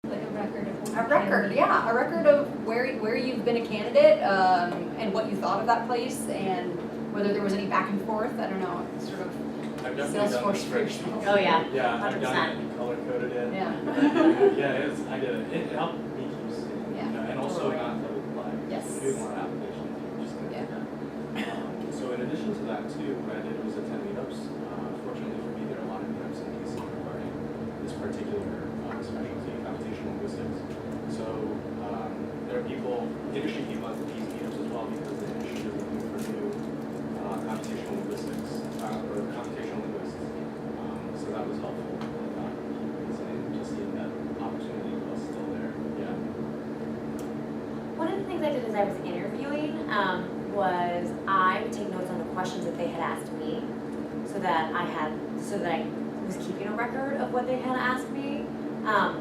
Like a record of A record, yeah, a record of where you've been a candidate, and what you thought of that place, and whether there was any back and forth. I don't know, sort of I've definitely done Salesforce the for spreadsheet. yourself. Oh yeah, Yeah, I've 100%. done it and color coded it. Yeah. Yeah, I did it. It helped me keep seeing, Yeah, you know, and also totally. not double apply. Yes. If you're doing more applications, you just gonna do that. So in addition to that too, what I did was attend meetups. Fortunately for me, there are a lot of meetups in DC regarding this particular specialty, computational linguistics. So there are people, industry people at these meetups as well, because the industry is looking for new computational linguistics or computational linguists. So that was helpful. Just seeing that opportunity was still there. Yeah. One of the things I did as I was interviewing was I would take notes on the questions that they had asked me, so that I was keeping a record of what they had asked me,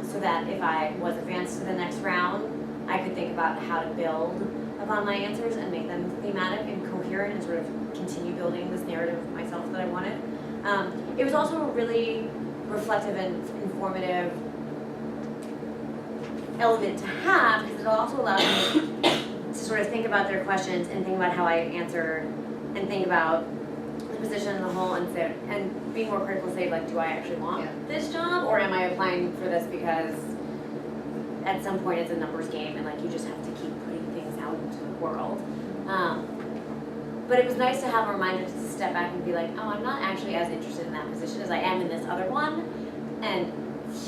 so that if I was advanced to the next round, I could think about how to build upon my answers and make them thematic and coherent and sort of continue building this narrative of myself that I wanted. It was also a really reflective and informative element to have, because it also allowed me to sort of think about their questions and think about how I answered and think about the position as a whole and be more critical, say, like, do I actually want this job, or am I applying for this because at some point it's a numbers game and like you just have to keep putting things out into the world. But it was nice to have a reminder to step back and be like, oh, I'm not actually as interested in that position as I am in this other one. And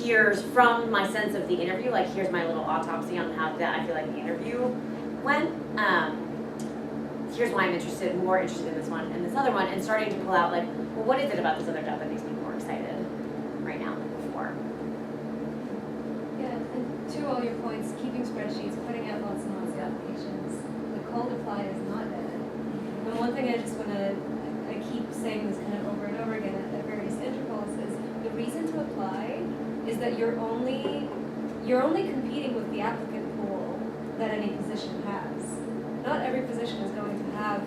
here's, from my sense of the interview, like here's my little autopsy on how that I feel like the interview went. Here's why I'm more interested in this one and this other one, and starting to pull out like, well, what is it about this other job that makes me more excited right now than before? Yeah, and to all your points, keeping spreadsheets, putting out lots and lots of applications. The cold apply is not dead. But one thing I just want to, I keep saying this kind of over and over again at various intervals, is the reason to apply is that you're only competing with the applicant pool that any position has. Not every position is going to have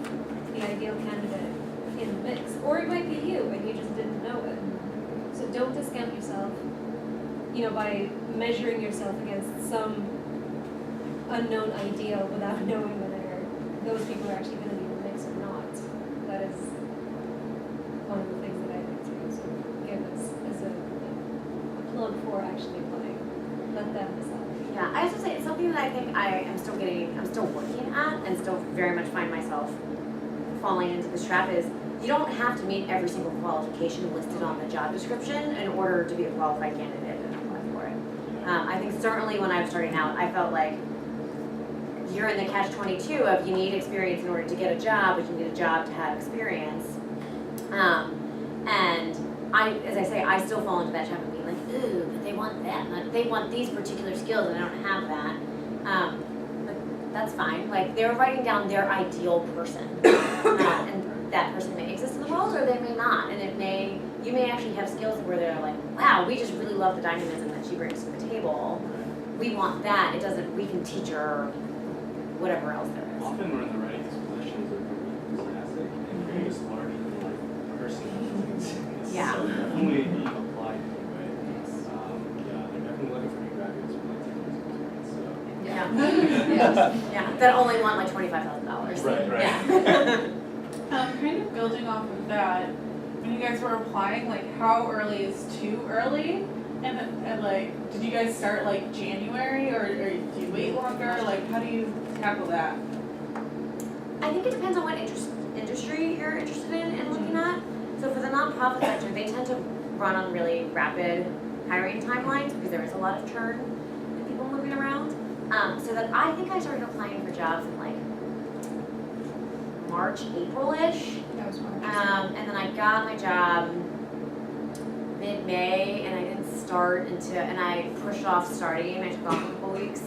the ideal candidate in the mix, or it might be you and you just didn't know it. So don't discount yourself, you know, by measuring yourself against some unknown ideal without knowing whether those people are actually going to be in the mix or not. That is one of the things that I like to sort of give as a plug for actually applying. Let them decide. Yeah, I have to say, it's something that I think I'm still working at and still very much find myself falling into this trap is, you don't have to meet every single qualification listed on the job description in order to be a qualified candidate and apply for it. I think certainly when I was starting out, I felt like you're in the catch-22 of you need experience in order to get a job, but you need a job to have experience. And as I say, I still fall into that trap of being like, ooh, but they want that, like, they want these particular skills and I don't have that. But that's fine. Like, they're writing down their ideal person, and that person may exist in the world or they may not. And you may actually have skills where they're like, wow, we just really love the dynamism that she brings to the table. We want that. We can teach her whatever else there is. Often we're in the right positions of being enthusiastic and creating this larger than life person. Yeah. So definitely apply anyway. Yeah, they're definitely looking for new graduates with like 10 years experience. So. Yeah, that only want like $25,000. Right. Yeah. Kind of building off of that, when you guys were applying, like how early is too early? And like, did you guys start like January or do you wait longer? Like, how do you tackle that? I think it depends on what industry you're interested in and looking at. So for the nonprofit sector, they tend to run on really rapid hiring timelines because there is a lot of churn and people moving around. So that I think I started applying for jobs in like March, April-ish. That was March. And then I got my job mid-May, and I didn't start and I pushed off starting. I took off a couple weeks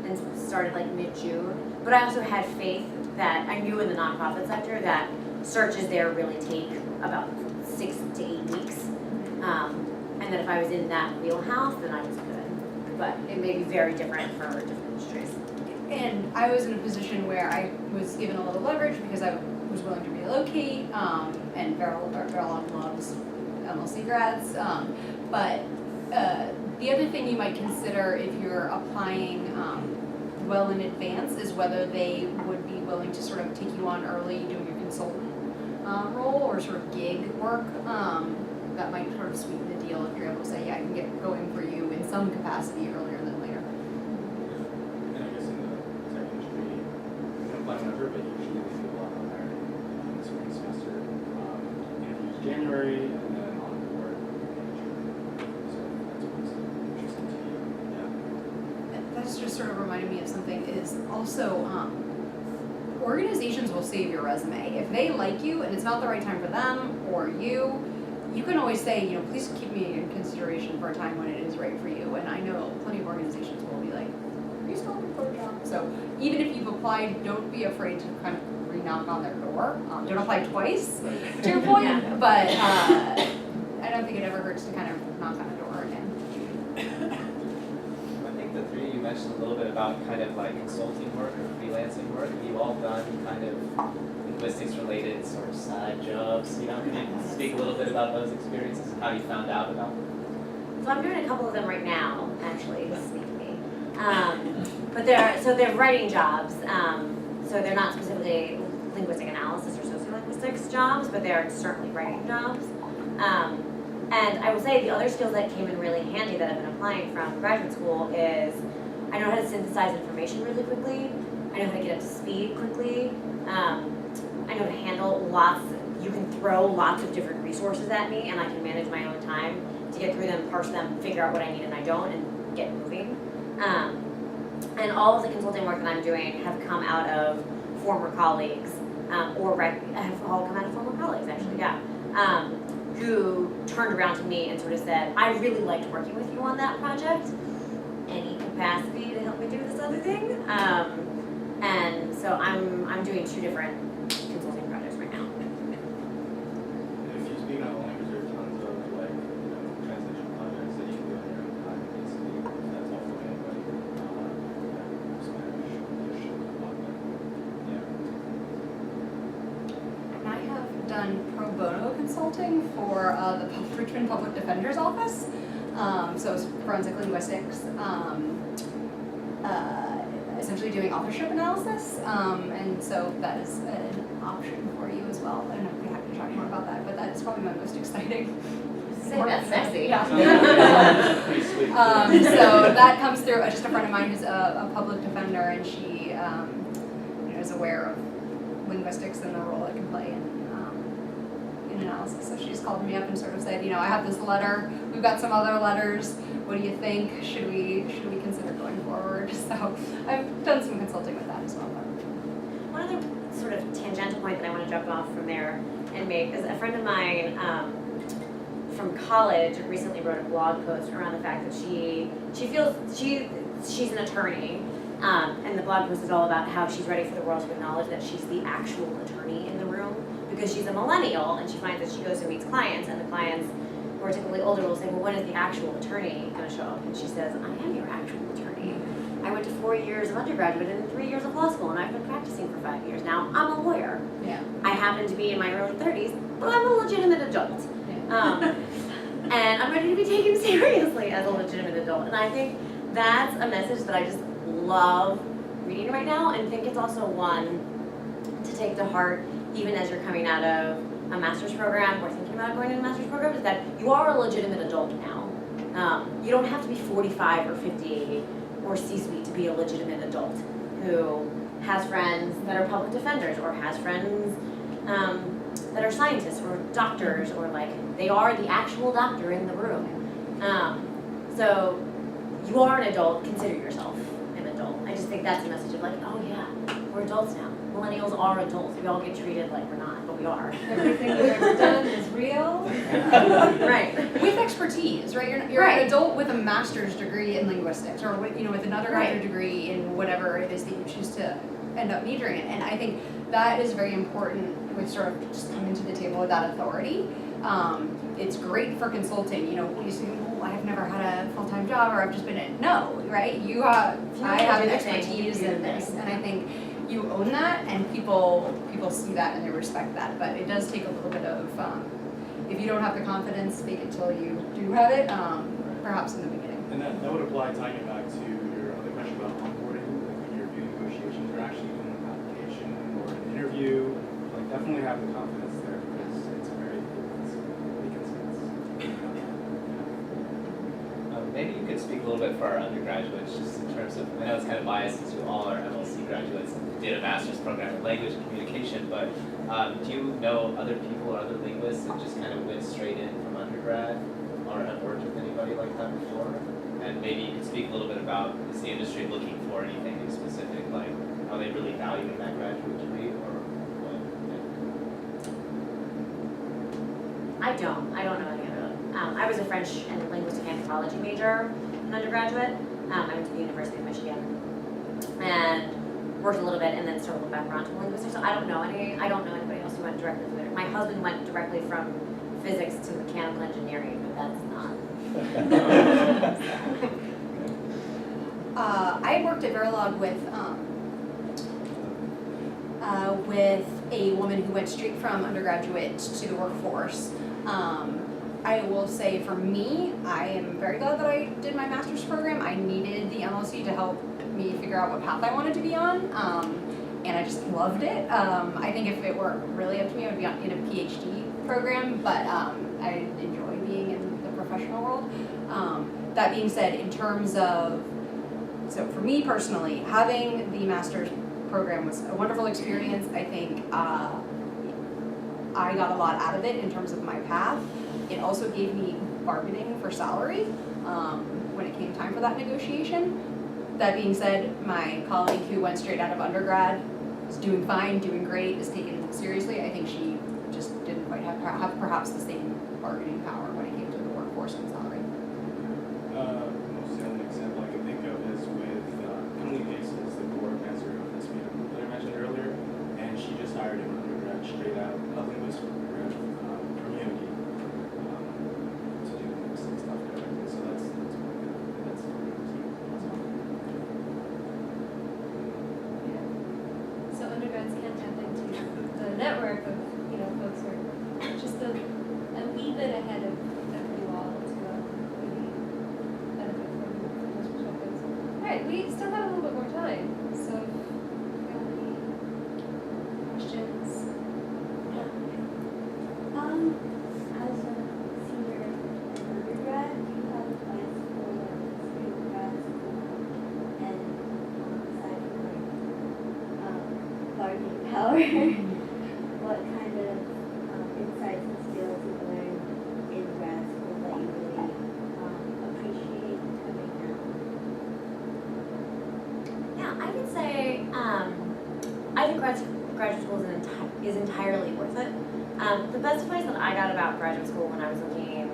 and started like mid-June. But I also had faith that I knew in the nonprofit sector that searches there really take about 6 to 8 weeks. And that if I was in that wheelhouse, then I was good. But it may be very different for different industries. And I was in a position where I was given a little leverage because I was willing to relocate, and Beryl loves MLC grads, but The other thing you might consider if you're applying well in advance is whether they would be willing to sort of take you on early doing your consultant role or sort of gig work. That might sort of sweeten the deal if you're able to say, yeah, I can get going for you in some capacity earlier than later. And I guess in the tech industry, you can apply whenever, but usually they do a lot of hiring in the spring semester. Interviews January and then on board in June. So that's what's interesting to you. Yeah. That's just sort of reminded me of something is also organizations will save your resume. If they like you and it's not the right time for them or you can always say, you know, please keep me in consideration for a time when it is right for you. And I know plenty of organizations will be like, are you still looking for a job? So even if you've applied, don't be afraid to kind of re-knock on their door. Don't apply twice, to your point, Yeah. but I don't think it ever hurts to kind of knock on a door again. I think the three you mentioned a little bit about kind of like consulting work or freelancing work. You've all done kind of linguistics related sort of side jobs. You know, can you speak a little bit about those experiences and how you found out about them? So I'm doing a couple of them right now, actually, sneak me. But they're writing jobs. So they're not specifically linguistic analysis or sociolinguistics jobs, but they're certainly writing jobs. And I will say the other skills that came in really handy that I've been applying from graduate school is I know how to synthesize information really quickly. I know how to get up to speed quickly. I know how to handle you can throw lots of different resources at me and I can manage my own time to get through them, parse them, figure out what I need and I don't, and get moving. And all of the consulting work that I'm doing have come out of former colleagues, have all come out of former colleagues actually, yeah. Who turned around to me and sort of said, I really liked working with you on that project. Any capacity to help me do this other thing? And so I'm doing 2 different consulting projects right now. And if you speak not only is there tons of like, you know, translation projects that you can do on your own time, basically, that's all for anybody. Spanish, English, a lot of And I have done pro bono consulting for the Richmond Public Defender's Office. So it's forensic linguistics, essentially doing authorship analysis. And so that is an option for you as well. I don't know if we have to talk more about that, but that's probably my most exciting. Say that's sexy. Yeah. Pretty sweet. So that comes through just a friend of mine who's a public defender, and she is aware of linguistics and the role it can play in analysis. So she just called me up and sort of said, I have this letter. We've got some other letters. What do you think? Should we consider going forward? So I've done some consulting with that as well. One other sort of tangential point that I want to jump off from there and make is a friend of mine from college recently wrote a blog post around the fact that she feels she's an attorney, and the blog post is all about how she's ready for the world to acknowledge that she's the actual attorney in the room because she's a millennial and she finds that she goes and meets clients and the clients who are typically older will say, well, when is the actual attorney going to show up? And she says, I am your actual attorney. I went to 4 years of undergraduate and 3 years of law school and I've been practicing for 5 years now. I'm a lawyer. Yeah. I happen to be in my early 30s, but I'm a legitimate adult. And I'm ready to be taken seriously as a legitimate adult. And I think that's a message that I just love reading right now and think it's also one to take to heart even as you're coming out of a master's program or thinking about going into a master's program, is that you are a legitimate adult now. You don't have to be 45 or 50 or C-suite to be a legitimate adult who has friends that are public defenders or has friends that are scientists or doctors or they are the actual doctor in the room. So you are an adult, consider yourself an adult. I just think that's a message of oh yeah, we're adults now. Millennials are adults. We all get treated like we're not, but we are. Everything you've ever done is real. Right. With expertise, right? You're Right. an adult with a master's degree in linguistics, or with an undergraduate Right. degree in whatever it is that you choose to end up majoring in. And I think that is very important with sort of just coming to the table with that authority. It's great for consulting. We say, I have never had a full-time job, or I've just been no, right? I have an expertise in this, and I think you own that, and people see that and they respect that. But it does take a little bit of, if you don't have the confidence, fake it till you do have it. Perhaps in the beginning. And that would apply, tying it back to your other question about onboarding, like when you're doing negotiations or actually doing an application or an interview, like definitely have the confidence there because it's very, Maybe you could speak a little bit for our undergraduates, just in terms of, I know it's kind of biased since you all are MLC graduates and did a master's program in language and communication, but do you know other people or other linguists that just kind of went straight in from undergrad or have worked with anybody like that before? And maybe you could speak a little bit about, is the industry looking for anything specific, like are they really valuing that graduate degree or what? I don't know any of it. I was a French and linguistic anthropology major in undergraduate. I went to the University of Michigan and worked a little bit and then circled back around to linguistics. So I don't know anybody else who went directly through there. My husband went directly from physics to mechanical engineering, but that's not. I worked at Verilog with a woman who went straight from undergraduate to the workforce. I will say for me, I am very glad that I did my master's program. I needed the MLC to help me figure out what path I wanted to be on, and I just loved it. I think if it were really up to me, I would be in a PhD program, but I enjoy being in the professional world. That being said, in terms of, so for me personally, having the master's program was a wonderful experience. I think I got a lot out of it in terms of my path. It also gave me bargaining for salary when it came time for that negotiation. That being said, my colleague who went straight out of undergrad is doing fine, doing great, is taken seriously. I think she just didn't quite have perhaps the same bargaining power when it came to the workforce and salary. Most the only example I can think of is with Emily Paces, the board cancer office that I mentioned earlier, and she just hired an undergrad straight out, a linguist from Unity to do linguistic stuff directly. So that's So undergrads can tap into the network of, folks who are just a wee bit ahead of you all to maybe benefit from those perspectives. All right, we still have a little bit more time, so if you have any questions. As a senior undergrad, you have plans for student grad school and aside from bargaining power, what kind of insights and skills you learned in grad school that you really appreciate coming out? Yeah, I would say I think graduate school is entirely worth it. The best advice that I got about graduate school when I was looking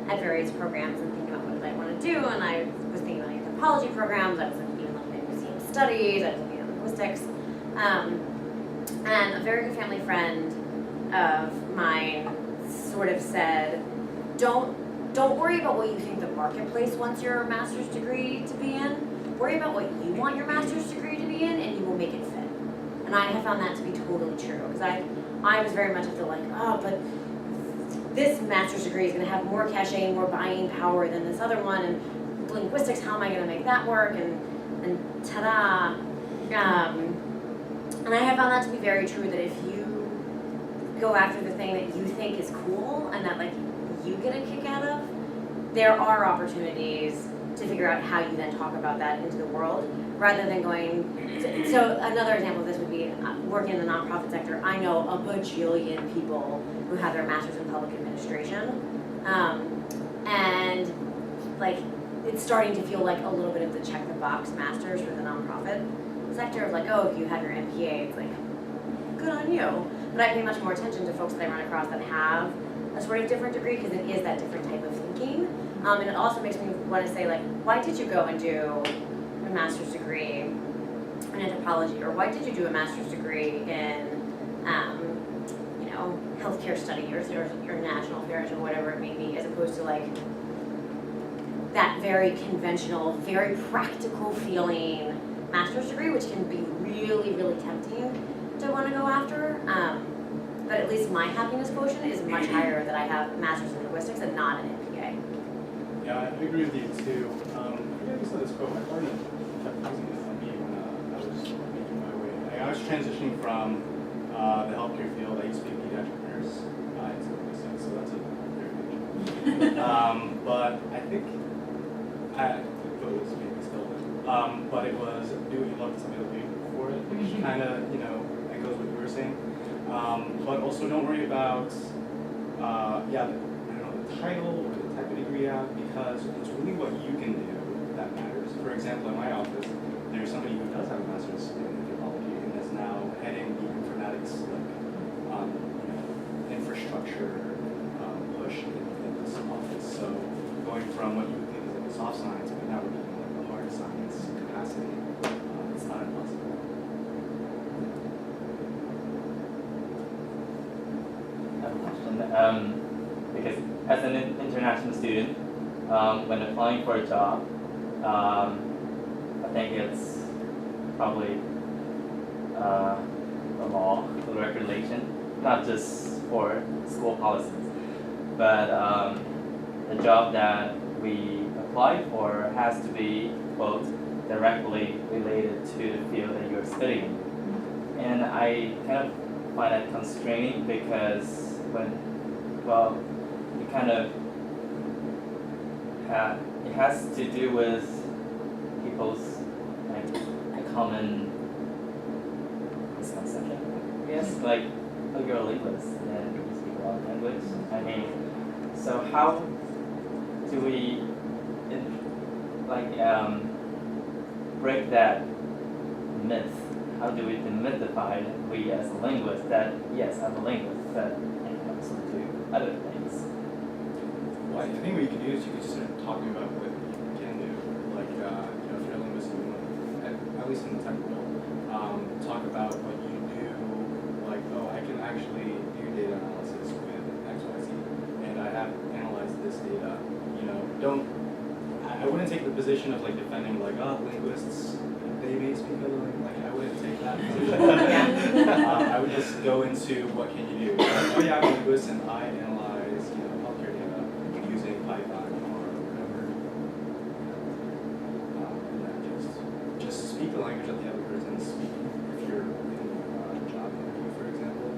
at various programs and thinking about what did I want to do, and I was thinking about anthropology programs, I was looking at museum studies, I was looking at linguistics, and a very good family friend of mine sort of said, don't worry about what you think the marketplace wants your master's degree to be in. Worry about what you want your master's degree to be in, and you will make it fit. And I have found that to be totally true, because I was very much of the but this master's degree is going to have more cachet, more buying power than this other one, and linguistics, how am I going to make that work, and ta-da. And I have found that to be very true, that if you go after the thing that you think is cool and that you get a kick out of, there are opportunities to figure out how you then talk about that into the world, rather than going, so another example of this would be working in the nonprofit sector. I know a bajillion people who have their master's in public administration, and it's starting to feel like a little bit of the check the box masters for the nonprofit sector of if you have your MPA, it's good on you. But I pay much more attention to folks that I run across that have a sort of different degree, because it is that different type of thinking. And it also makes me want to say, why did you go and do a master's degree in anthropology, or why did you do a master's degree in, healthcare study or national affairs or whatever it may be, as opposed to that very conventional, very practical feeling master's degree, which can be really, really tempting to want to go after. But at least my happiness quotient is much higher that I have a master's in linguistics and not an MPA. Yeah, I agree with you too. I saw this quote. I thought it kept using it on me when I was making my way. I was transitioning from the healthcare field. I used to be a pediatric nurse in San Francisco, so that's a very big change. But I think the quote was maybe still, but it was do what you love to something you'll pay for it, which kind of echoes what you were saying. But also don't worry about the title or the type of degree you have, because it's really what you can do that matters. For example, in my office, there's somebody who does have a master's in anthropology and is now heading the informatics infrastructure push in this office. So going from what you would think is like a soft science, but now we're doing like a hard science capacity. It's not impossible. I have a question. Because as an international student, when applying for a job, I think it's probably the law, the regulation, not just for school policies, but the job that we apply for has to be, quote, directly related to the field that you're studying. And I kind of find that constraining because it kind of it has to do with people's like a common misconception. Yes, like, oh, you're a linguist and you speak a lot of language. I mean, so how do we break that myth? How do we demystify we as a linguist that yes, I'm a linguist, but I can also do other things? Well, I think what you can do is you can start talking about what you can do. Like, if you're a linguist, you want to, at least in the tech world, talk about what you do. Like, oh, I can actually do data analysis with XYZ, and I have analyzed this data. I wouldn't take the position of like defending like, oh, linguists, they may speak other language. Like, I wouldn't take that position. I would just go into what can you do. Like, oh yeah, I'm a linguist and I analyze healthcare data using Python or whatever. And then just speak the language that the other person speaks. If you're in a job interview, for example,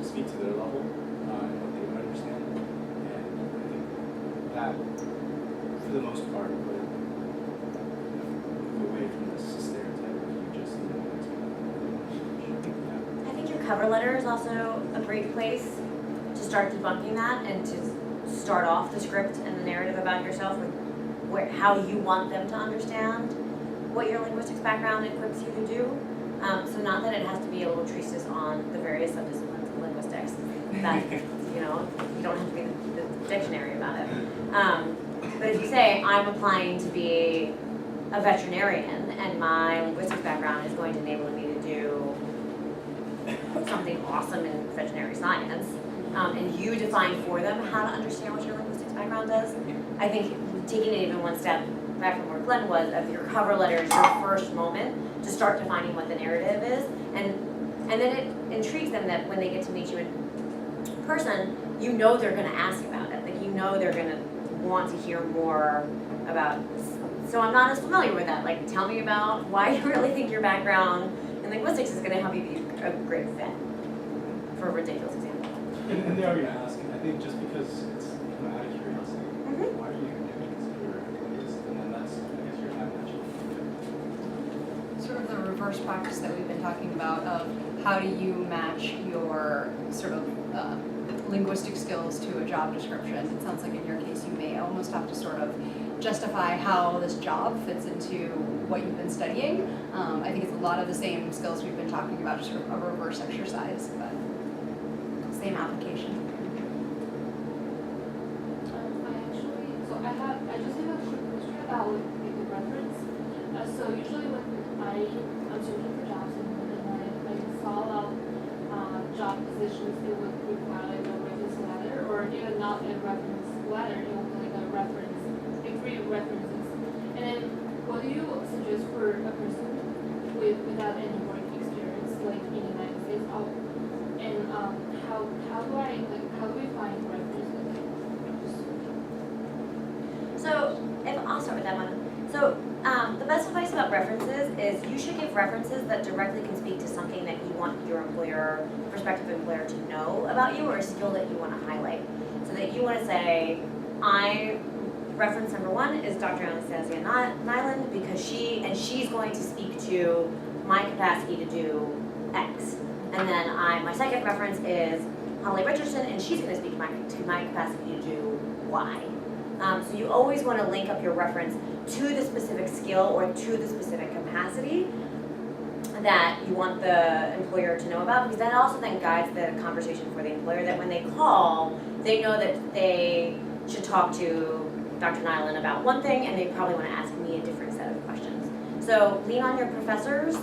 speak to their level and what they would understand. And I think that, for the most part, would move away from this stereotype of you just I think your cover letter is also a great place to start debunking that and to start off the script and the narrative about yourself with how you want them to understand what your linguistics background equips you to do. So not that it has to be a little treatise on the various subdisciplines of linguistics. That you don't have to be the dictionary about it. But if you say I'm applying to be a veterinarian and my linguistics background is going to enable me to do something awesome in veterinary science, and you define for them how to understand what your linguistics background does, I think taking it even one step back from where Glenn was, of your cover letter is your first moment to start defining what the narrative is, and then it intrigues them that when they get to meet you in person, they're going to ask about it. Like, they're going to want to hear more about. So I'm not as familiar with that. Like, tell me about why you really think your background in linguistics is going to help you be a great fit, for a ridiculous example. And they are going to ask, I think, just because it's out of curiosity. Why are you doing this? You're a linguist, and then that's, I guess, your time naturally. Sort of the reverse practice that we've been talking about of how do you match your sort of linguistic skills to a job description. It sounds like in your case you may almost have to sort of justify how this job fits into what you've been studying. I think it's a lot of the same skills we've been talking about, just sort of a reverse exercise, but same application. I just have a quick question about the reference. So usually when I'm searching for jobs and I saw out job positions, it would require like a reference letter, or even not a reference letter, it would be like a reference, like 3 references. And then what do you suggest for a person without any work experience, like in the United States? And how do we find references? So I'll start with that one. The best advice about references is you should give references that directly can speak to something that you want your employer, prospective employer, to know about you, or a skill that you want to highlight. So that you want to say, reference number 1 is Dr. Anastasia Nyland because she's going to speak to my capacity to do X. And then my second reference is Holly Richardson, and she's going to speak to my capacity to do Y. So you always want to link up your reference to the specific skill or to the specific capacity that you want the employer to know about, because that also then guides the conversation for the employer, that when they call, they know that they should talk to Dr. Nyland about one thing, and they probably want to ask me a different set of questions. So lean on your professors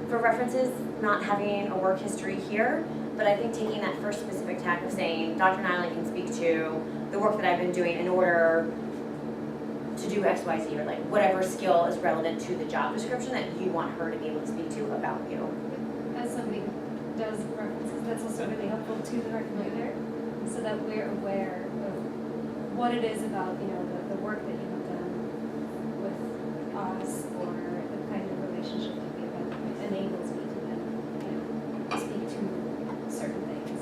for references, not having a work history here, but I think taking that first specific tack of saying, Dr. Nyland can speak to the work that I've been doing in order to do X, Y, Z, or like whatever skill is relevant to the job description that you want her to be able to speak to about you. As somebody who does references, that's also really helpful to the recommender, so that we're aware of what it is about, the work that you have done with us, or the kind of relationship that we have that enables me to then, speak to certain things.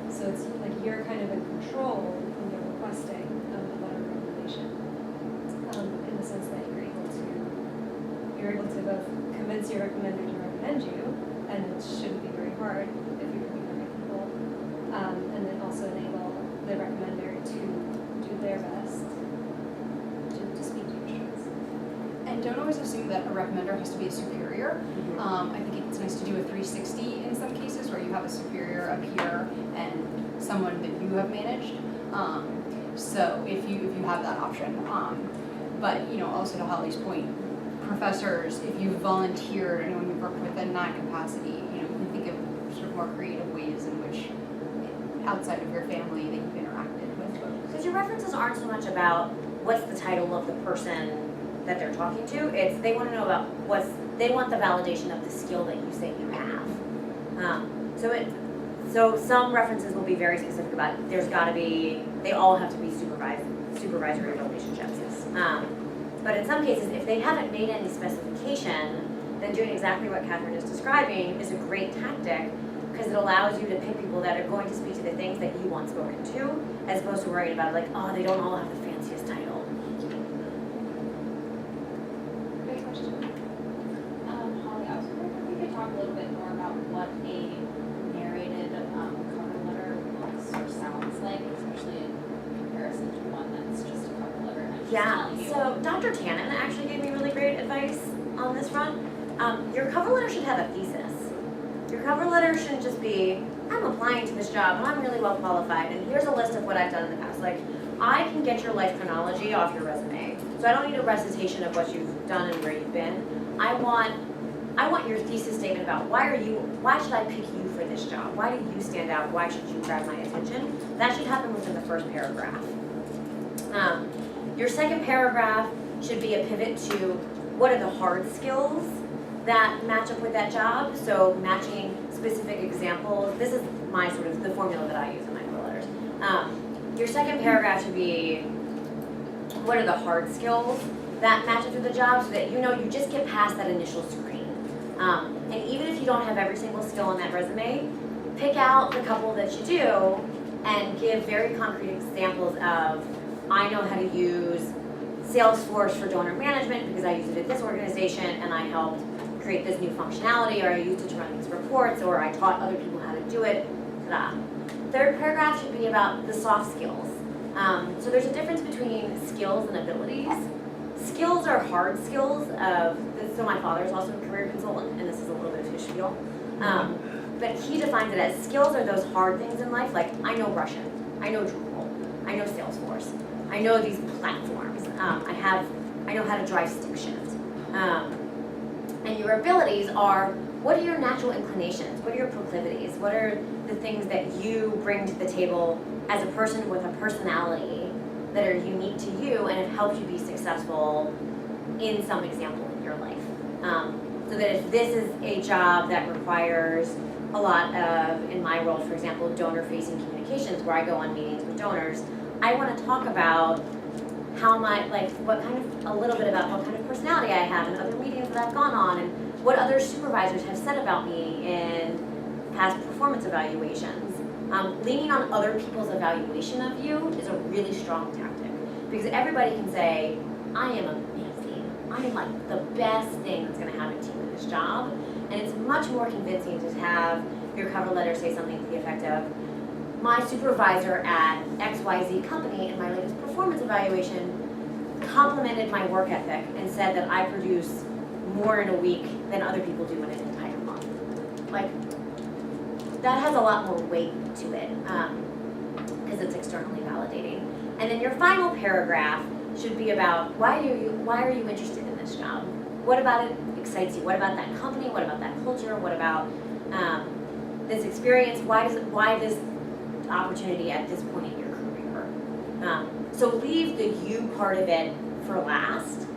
So it's like you're kind of in control when you're requesting a letter of recommendation, in the sense that you're able to both convince your recommender to recommend you, and it shouldn't be very hard if you're doing the right people, and then also enable the recommender to do their best to speak to your strengths. And don't always assume that a recommender has to be a superior. I think it's nice to do a 360 in some cases, where you have a superior up here and someone that you have managed. So if you have that option. But also to Holly's point, professors, if you volunteered, anyone you've worked with in that capacity, you can think of sort of more creative ways in which, outside of your family, that you've interacted with folks. Because your references aren't so much about what's the title of the person that they're talking to, it's they want to know about they want the validation of the skill that you say you have. So some references will be very specific about, they all have to be supervisory relationships. But in some cases, if they haven't made any specification, then doing exactly what Kathryn is describing is a great tactic, because it allows you to pick people that are going to speak to the things that you want spoken to, as opposed to worrying about like, they don't all have the fanciest title. Great question. Holly, I was wondering if we could talk a little bit more about what a narrated cover letter looks or sounds like, especially in comparison to one that's just a cover letter. And it's just telling you. So Dr. Tannen actually gave me really great advice on this front. Your cover letter should have a thesis. Your cover letter shouldn't just be, I'm applying to this job and I'm really well qualified and here's a list of what I've done in the past. Like, I can get your life chronology off your resume. So I don't need a recitation of what you've done and where you've been. I want your thesis statement about why should I pick you for this job? Why do you stand out? Why should you grab my attention? That should happen within the first paragraph. Your second paragraph should be a pivot to what are the hard skills that match up with that job. So matching specific examples. This is my sort of the formula that I use in my cover letters. Your second paragraph should be what are the hard skills that match up with the job, so that you just get past that initial screen. And even if you don't have every single skill on that resume, pick out the couple that you do and give very concrete examples of, I know how to use Salesforce for donor management because I used it at this organization and I helped create this new functionality, or I used it to run these reports, or I taught other people how to do it. Ta-da. Third paragraph should be about the soft skills. So there's a difference between skills and abilities. Skills are hard skills so my father is also a career consultant, and this is a little bit of his spiel. But he defines it as skills are those hard things in life, like I know Russian, I know Drupal, I know Salesforce, I know these platforms, I know how to drive stick shift. And your abilities are, what are your natural inclinations? What are your proclivities? What are the things that you bring to the table as a person with a personality that are unique to you and have helped you be successful in some example in your life? So that if this is a job that requires a lot of, in my role, for example, donor-facing communications, where I go on meetings with donors, I want to talk about how my, like, what kind of, a little bit about what kind of personality I have and other meetings that I've gone on and what other supervisors have said about me in past performance evaluations. Leaning on other people's evaluation of you is a really strong tactic because everybody can say, I am amazing. I am like the best thing that's gonna happen to you in this job. And it's much more convincing to have your cover letter say something to the effect of, my supervisor at XYZ company in my latest performance evaluation complimented my work ethic and said that I produce more in a week than other people do in an entire month. Like, that has a lot more weight to it because it's externally validating. And then your final paragraph should be about why are you interested in this job? What about it excites you? What about that company? What about that culture? What about this experience? Why this opportunity at this point in your career? So leave the you part of it for last.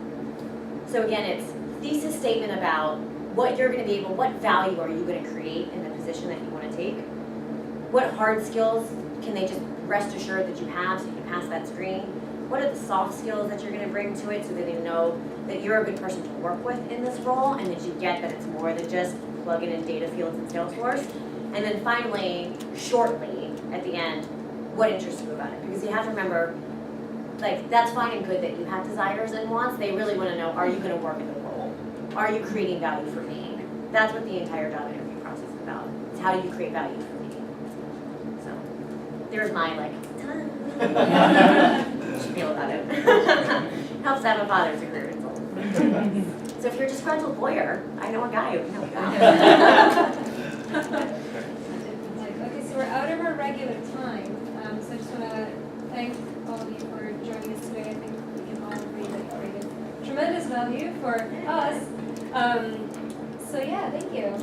So again, it's thesis statement about what you're going to be able, what value are you going to create in the position that you want to take? What hard skills can they just rest assured that you have so you can pass that screen? What are the soft skills that you're going to bring to it so that they know that you're a good person to work with in this role and that you get that it's more than just plugging in data fields in Salesforce? And then finally, shortly, at the end, what interests you about it? Because you have to remember, like, that's fine and good that you have desires and wants. They really want to know, are you going to work in the role? Are you creating value for me? That's what the entire job interview process is about. It's how do you create value for me? So, there's my, like, spiel about it. Helps to have a father's career. So if you're a disgruntled lawyer, I know a guy who can help you out. Okay, so we're out of our regular time, so I just want to thank all of you for joining us today. I think we can all agree that it created tremendous value for us. So yeah, thank you.